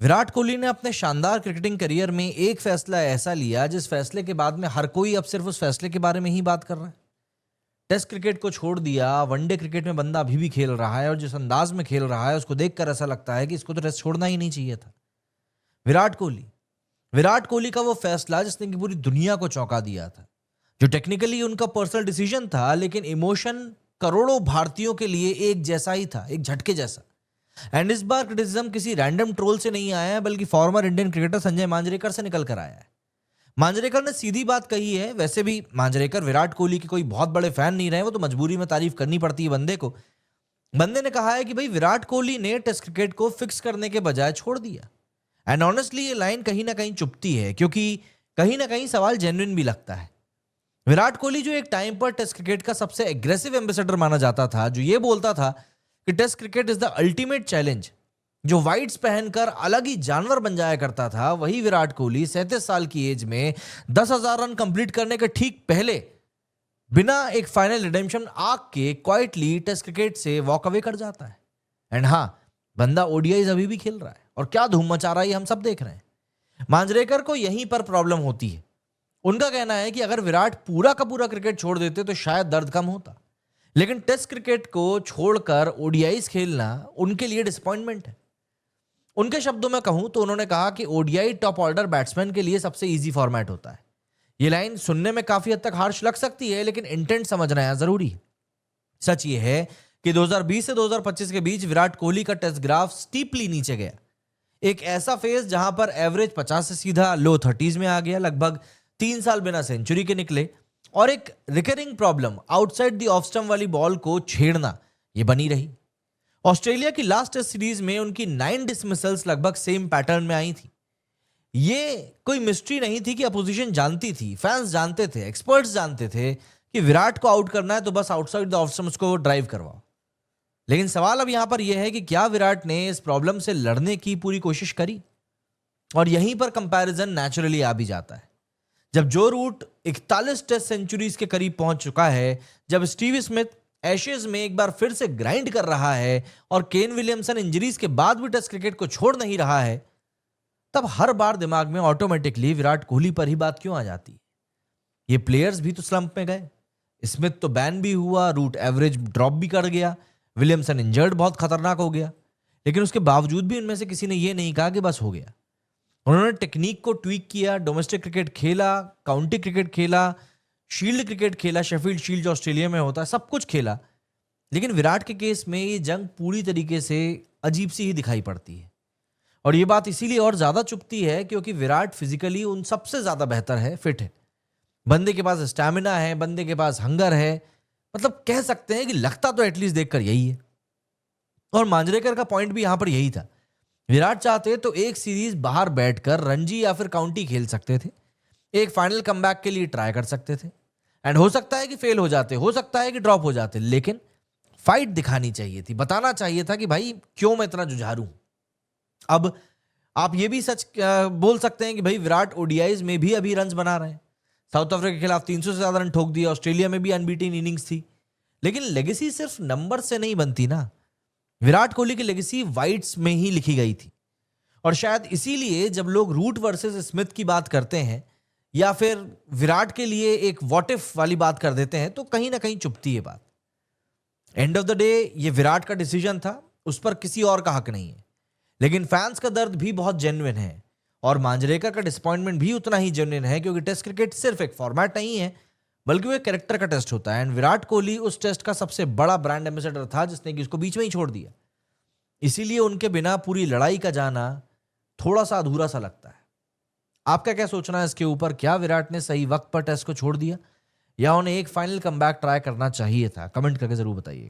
विराट कोहली ने अपने शानदार क्रिकेटिंग करियर में एक फैसला ऐसा लिया जिस फैसले के बाद में हर कोई अब सिर्फ उस फैसले के बारे में ही बात कर रहा है। टेस्ट क्रिकेट को छोड़ दिया, वनडे क्रिकेट में बंदा अभी भी खेल रहा है और जिस अंदाज में खेल रहा है उसको देखकर ऐसा लगता है कि इसको तो टेस्ट छोड़ना ही नहीं चाहिए था। विराट कोहली विराट कोहली का वो फैसला जिसने कि पूरी दुनिया को चौंका दिया था, जो टेक्निकली उनका पर्सनल डिसीजन था लेकिन इमोशन करोड़ों भारतीयों के लिए एक जैसा ही था, एक झटके जैसा। एंड इस बार क्रिटिसिज्म किसी रैंडम ट्रोल से नहीं आया है, बल्कि former Indian cricketer Sanjay Manjrekar से निकल कर आया है। मांजरेकर ने सीधी बात कही है। वैसे भी मांजरेकर विराट कोहली के कोई बहुत बड़े फैन नहीं रहे, वो तो मजबूरी में तारीफ करनी पड़ती है बंदे को। बंदे ने कहा है कि भाई विराट कोहली ने टेस्ट क्रिकेट को फिक्स करने के बजाय छोड़ दिया। एंड ऑनेस्टली ये लाइन कहीं ना कहीं चुभती है, क्योंकि कहीं ना कहीं सवाल जेन्युइन भी लगता है। विराट कोहली जो एक टाइम पर टेस्ट क्रिकेट का सबसे एग्रेसिव एम्बेसडर माना जाता था, जो ये बोलता था कि test cricket is the ultimate challenge, जो वाइट्स पहनकर अलग ही जानवर बन जाया करता था, वही विराट कोहली 37 साल की एज में 10,000 रन कंप्लीट करने के ठीक पहले बिना एक फाइनल रिडेम्पशन आर्क के क्वाइटली टेस्ट क्रिकेट से वॉक अवे कर जाता है। एंड हाँ, बंदा ओडीआईज अभी भी खेल रहा है और क्या धूम मचा रहा है, हम सब देख रहे हैं। मांजरेकर को यहीं पर प्रॉब्लम होती है। उनका कहना है कि अगर विराट पूरा का पूरा क्रिकेट छोड़ देते तो शायद दर्द कम होता, लेकिन टेस्ट क्रिकेट को छोड़कर ओडीआईज खेलना उनके लिए डिसअपॉइंटमेंट है। उनके शब्दों में कहूं तो उन्होंने कहा कि ओडीआई टॉप ऑर्डर बैट्समैन के लिए सबसे इजी फॉर्मेट होता है। ये लाइन सुनने में काफी हद तक हार्श लग सकती है, लेकिन इंटेंट समझना यहां जरूरी है। सच ये है कि 2020 से 2025 के बीच विराट कोहली का टेस्ट ग्राफ स्टीपली नीचे गया। एक ऐसा फेज जहां पर एवरेज 50 से सीधा लो 30s में आ गया, लगभग 3 साल बिना सेंचुरी के निकले, और एक recurring problem outside the off stump वाली बॉल को छेड़ना ये बनी रही। ऑस्ट्रेलिया की लास्ट टेस्ट सीरीज में उनकी 9 डिसमिसल्स लगभग सेम पैटर्न में आई थी। ये कोई मिस्ट्री नहीं थी कि अपोजिशन जानती थी, फैंस जानते थे, एक्सपर्ट्स जानते थे कि विराट को आउट करना है तो बस आउटसाइड द ऑफ स्टंप को ड्राइव करवाओ। लेकिन सवाल अब यहां पर यह है कि क्या विराट ने इस प्रॉब्लम से लड़ने की पूरी कोशिश करी? और यहीं पर कंपैरिजन नेचुरली आ भी जाता है। जब जो रूट 41 टेस्ट सेंचुरीज के करीब पहुंच चुका है, जब स्टीव स्मिथ एशेज में एक बार फिर से ग्राइंड कर रहा है और केन विलियमसन इंजरीज के बाद भी टेस्ट क्रिकेट को छोड़ नहीं रहा है, तब हर बार दिमाग में ऑटोमेटिकली विराट कोहली पर ही बात क्यों आ जाती है? ये प्लेयर्स भी तो स्लंप में गए। स्मिथ तो बैन भी हुआ, रूट एवरेज ड्रॉप भी कर गया, विलियमसन इंजर्ड बहुत खतरनाक हो गया, लेकिन उसके बावजूद भी उनमें से किसी ने यह नहीं कहा कि बस हो गया। उन्होंने टेक्निक को ट्वीक किया, डोमेस्टिक क्रिकेट खेला, काउंटी क्रिकेट खेला, शील्ड क्रिकेट खेला, शेफील्ड शील्ड जो ऑस्ट्रेलिया में होता है, सब कुछ खेला। लेकिन विराट के केस में ये जंग पूरी तरीके से अजीब सी ही दिखाई पड़ती है। और ये बात इसीलिए और ज्यादा चुभती है क्योंकि विराट फिजिकली उन सबसे ज्यादा बेहतर है, फिट है। बंदे के पास स्टैमिना है, बंदे के पास हंगर है, मतलब कह सकते हैं कि लगता तो एटलीस्ट देखकर यही है। और मांजरेकर का पॉइंट भी यहां पर यही था। विराट चाहते तो एक सीरीज बाहर बैठकर रणजी या फिर काउंटी खेल सकते थे, एक फाइनल कमबैक के लिए ट्राई कर सकते थे, एंड हो सकता है कि फेल हो जाते, हो सकता है कि ड्रॉप हो जाते, लेकिन फाइट दिखानी चाहिए थी, बताना चाहिए था कि भाई क्यों मैं इतना जुझारू हूं। अब आप ये भी सच बोल सकते हैं कि भाई विराट ओडीआईज में भी अभी रन बना रहे हैं। साउथ अफ्रीका के खिलाफ 300 से ज्यादा रन ठोक दिए, ऑस्ट्रेलिया में भी अनबीटन इनिंग्स थी। लेकिन लेगेसी सिर्फ नंबर से नहीं बनती ना। विराट कोहली की लेगेसी वाइट्स में ही लिखी गई थी, और शायद इसीलिए जब लोग रूट वर्सेस स्मिथ की बात करते हैं या फिर विराट के लिए एक व्हाट इफ वाली बात कर देते हैं, तो कहीं ना कहीं चुभती है बात। एंड ऑफ द डे ये विराट का डिसीजन था, उस पर किसी और का हक नहीं है। लेकिन फैंस का दर्द भी बहुत जेन्युइन है, और मांजरेकर का डिसअपॉइंटमेंट भी उतना ही जेन्युइन है, क्योंकि टेस्ट क्रिकेट सिर्फ एक फॉर्मेट नहीं है, बल्कि वो एक कैरेक्टर का टेस्ट होता है। एंड विराट कोहली उस टेस्ट का सबसे बड़ा ब्रांड एम्बेसडर था, जिसने कि उसको बीच में ही छोड़ दिया। इसीलिए उनके बिना पूरी लड़ाई का जाना थोड़ा सा अधूरा सा लगता है। आपका क्या सोचना है इसके ऊपर? क्या विराट ने सही वक्त पर टेस्ट को छोड़ दिया, या उन्हें एक फाइनल कमबैक ट्राई करना चाहिए था? कमेंट करके जरूर बताइएगा।